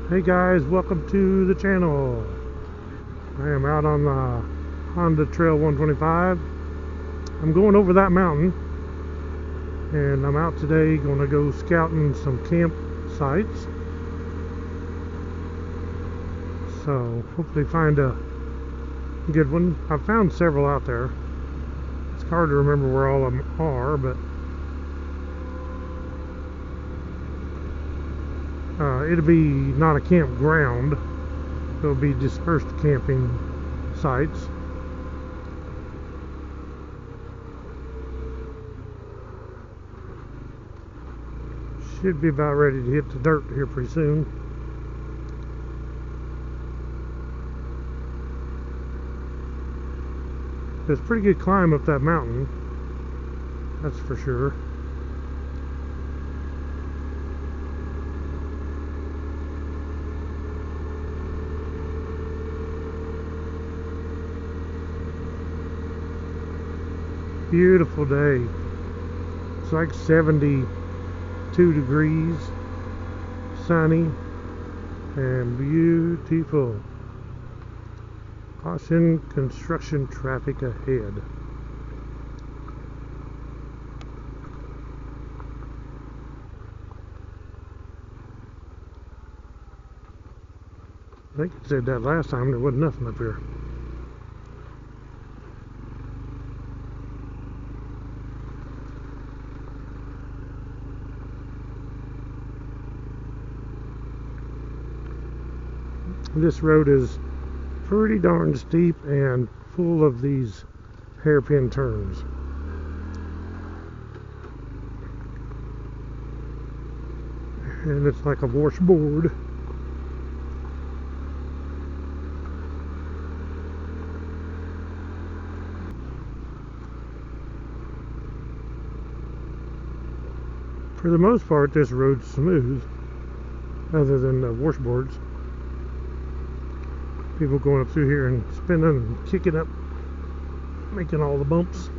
Hey guys, welcome to the channel. I am out on the Honda Trail 125. I'm going over that mountain, and I'm out today going to go scouting some camp sites. So hopefully find a good one. I've found several out there. It's hard to remember where all of them are, but it'll be not a campground. It'll be dispersed camping sites. Should be about ready to hit the dirt here pretty soon. It's a pretty good climb up that mountain, that's for sure. Beautiful day. It's like 72 degrees, sunny, and beautiful. Caution, construction traffic ahead. I think it said that last time. There wasn't nothing up here. This road is pretty darn steep and full of these hairpin turns. And it's like a washboard. For the most part, this road's smooth, other than the washboards. People going up through here and spinning and kicking up, making all the bumps.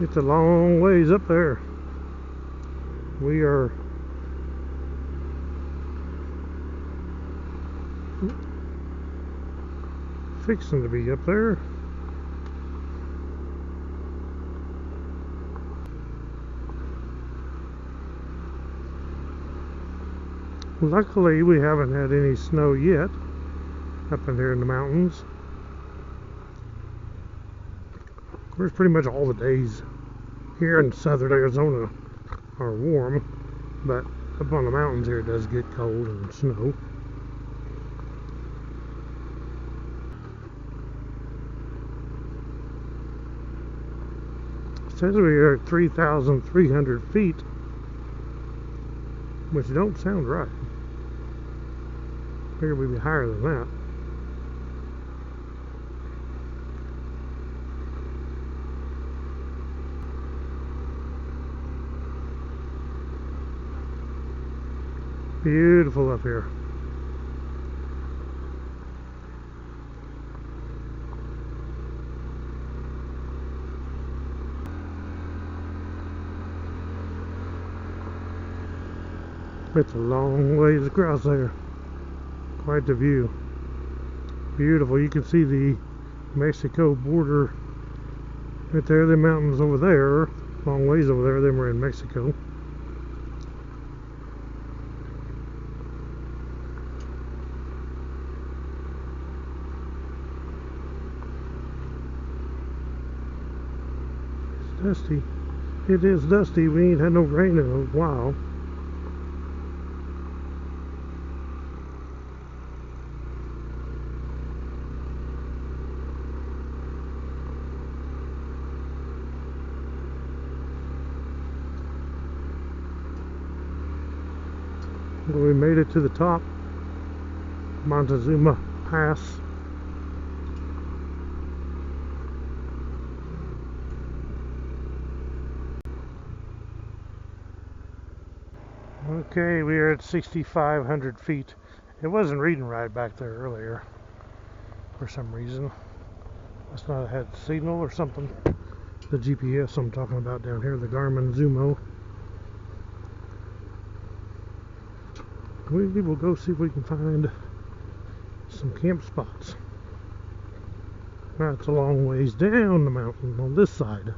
It's a long ways up there. We are fixing to be up there. Luckily, we haven't had any snow yet up in here in the mountains. Of course, pretty much all the days here in southern Arizona are warm, but up on the mountains here it does get cold and snow. It says we are at 3,300 feet, which don't sound right. I figured we'd be higher than that. Beautiful up here. It's a long ways across there. Quite the view. Beautiful. You can see the Mexico border right there. The mountains over there, long ways over there. Then we're in Mexico. It's dusty. It is dusty. We ain't had no rain in a while. We made it to the top, Montezuma Pass. Okay, we are at 6,500 feet. It wasn't reading right back there earlier for some reason. Must not have had signal or something. the GPS I'm talking about down here, the Garmin Zumo. We will go see if we can find some camp spots. That's a long ways down the mountain on this side,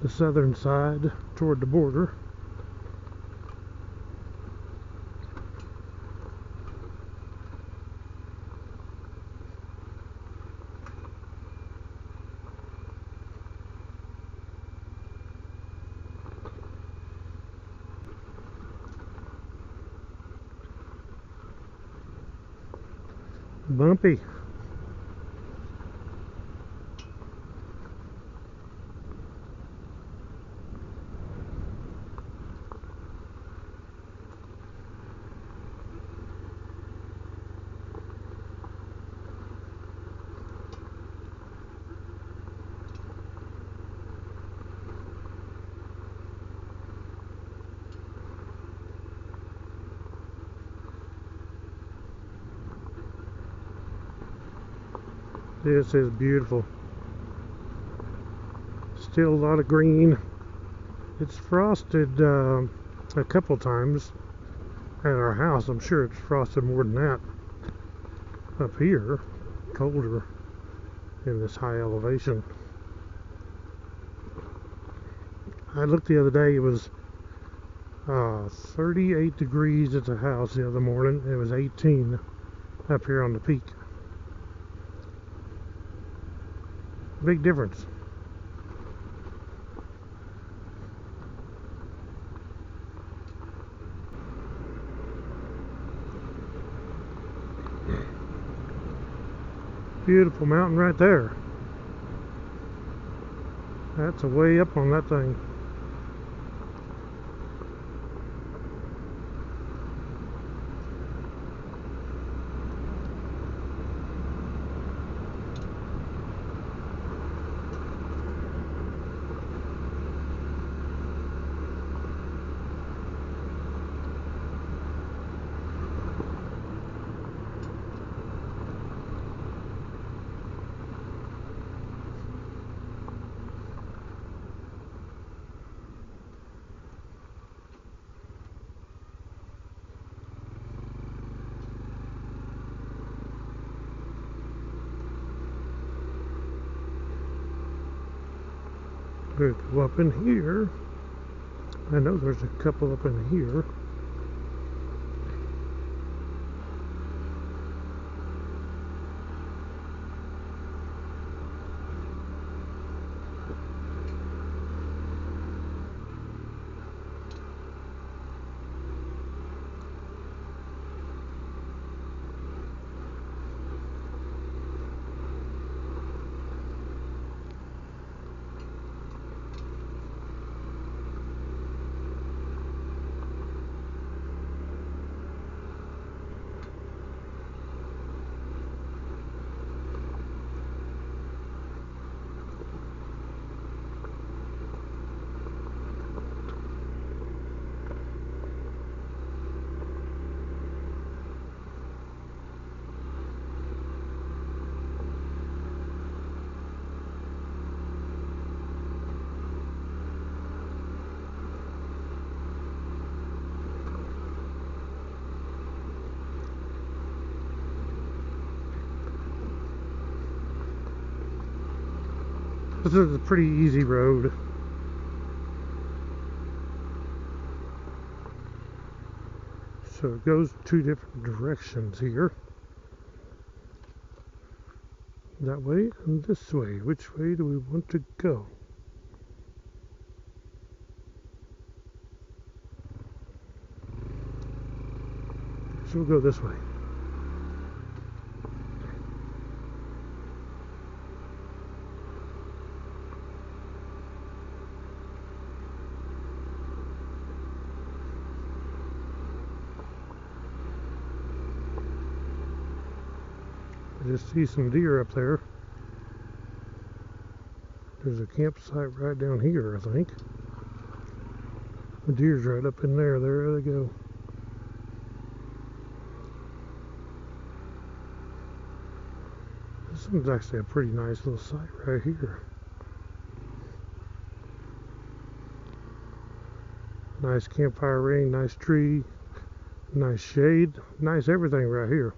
the southern side toward the border. Bumpy. This is beautiful. Still a lot of green. It's frosted a couple times at our house. I'm sure it's frosted more than that up here, colder in this high elevation. I looked the other day, it was 38 degrees at the house the other morning. It was 18 up here on the peak. Big difference. Beautiful mountain right there. That's a way up on that thing. We'll go up in here. I know there's a couple up in here. This is a pretty easy road. So it goes two different directions here. That way and this way. Which way do we want to go? So we'll go this way. I just see some deer up there. There's a campsite right down here, I think. The deer's right up in there. There they go. This one's actually a pretty nice little site right here. Nice campfire ring, nice tree, nice shade, nice everything right here.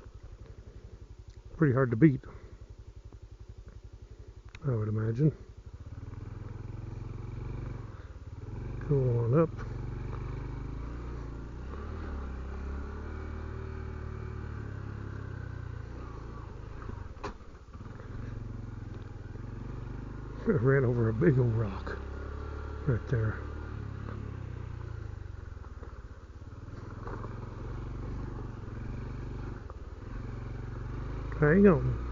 Pretty hard to beat, I would imagine. Go on up. I ran over a big old rock right there. Hang on.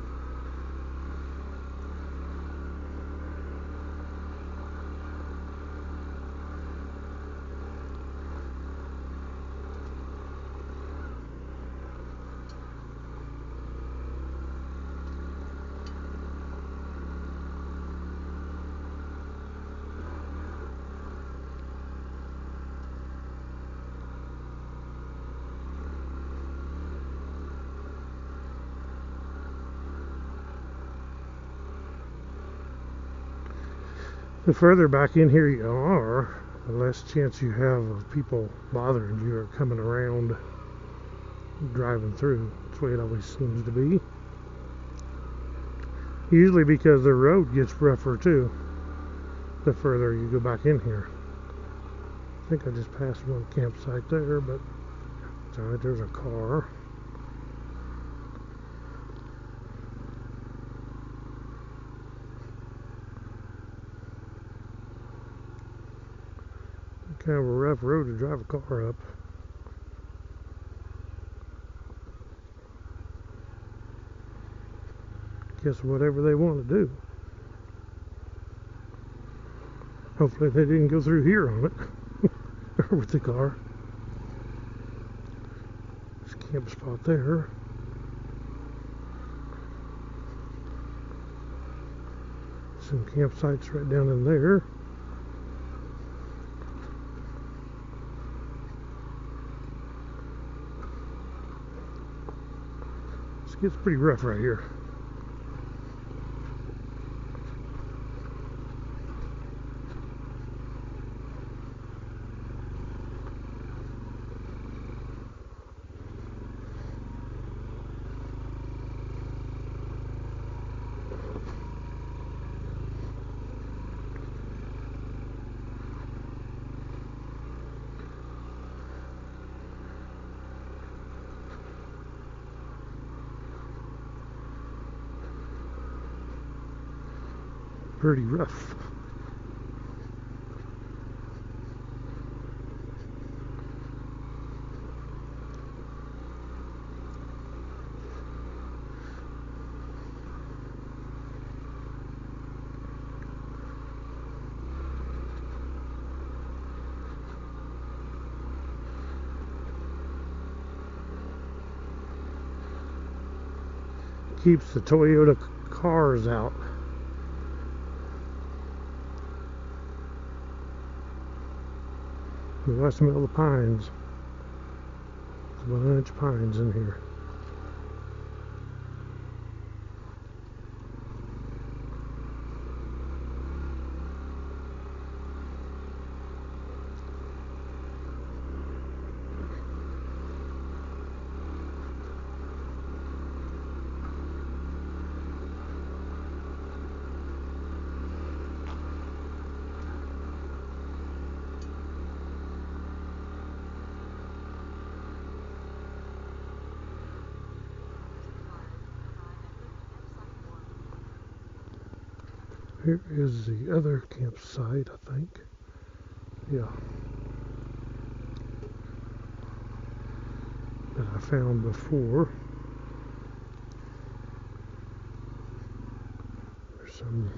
The further back in here you are, the less chance you have of people bothering you or coming around, driving through. That's the way it always seems to be. Usually because the road gets rougher too, the further you go back in here. I think I just passed one campsite there, but it's alright, there's a car. Kind of a rough road to drive a car up. Guess whatever they want to do. Hopefully they didn't go through here on it or with the car. There's a camp spot there. Some campsites right down in there. Gets pretty rough right here. Pretty rough. Keeps the Toyota cars out. Do I smell the pines? There's a bunch of pines in here. Here is the other campsite, I think. Yeah. That I found before. There's some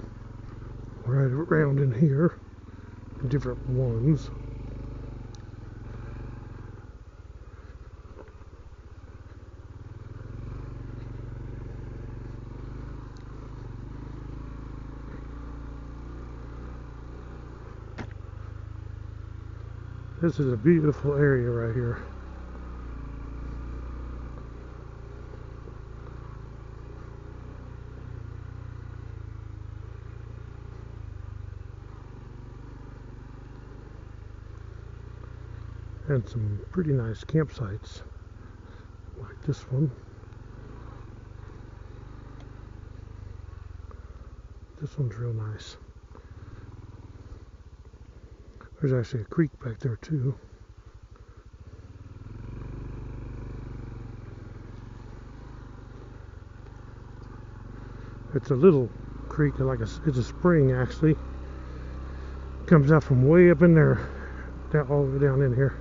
right around in here. Different ones. This is a beautiful area right here. and some pretty nice campsites like this one. This one's real nice. There's actually a creek back there too. It's a little creek, it's a spring actually. Comes out from way up in there, down all the way down in here.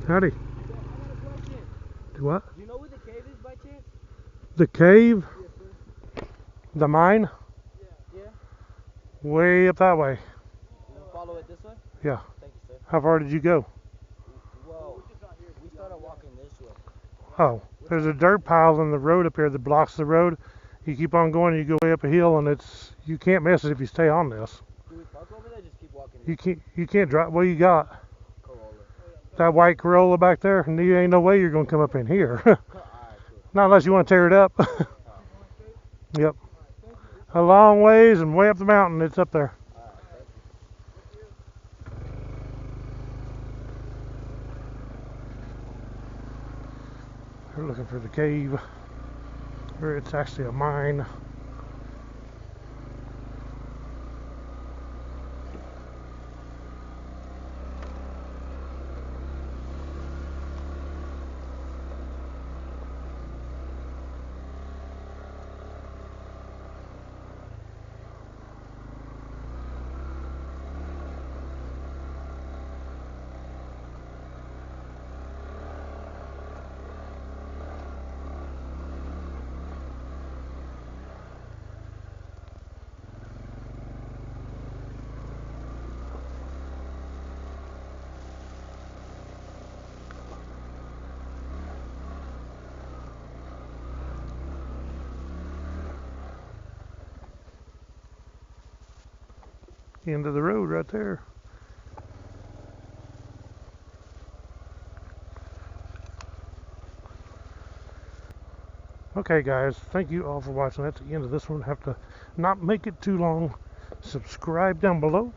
Howdy. Do what? Do you know where the cave is by chance? The cave? Yes, sir. The mine? Yeah. Way up that way. You follow it this way? Yeah. Thank you, sir. How far did you go? Well, we started walking this way. Oh, there's a dirt pile in the road up here that blocks the road. You keep on going and you go way up a hill, and you can't miss it if you stay on this. Do we park over there? Just keep walking. You can't drive. What you got? Corolla. That white Corolla back there? And there ain't no way you're gonna come up in here. Alright, cool. Not unless you want to tear it up. Yep. A long ways and way up the mountain. It's up there. Alright, thank you. We're looking for the cave, where it's actually a mine. End of the road right there. Okay guys, thank you all for watching. That's the end of this one. Have to not make it too long. Subscribe down below.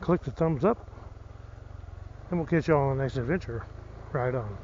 Click the thumbs up. And we'll catch you all on the next adventure. Right on.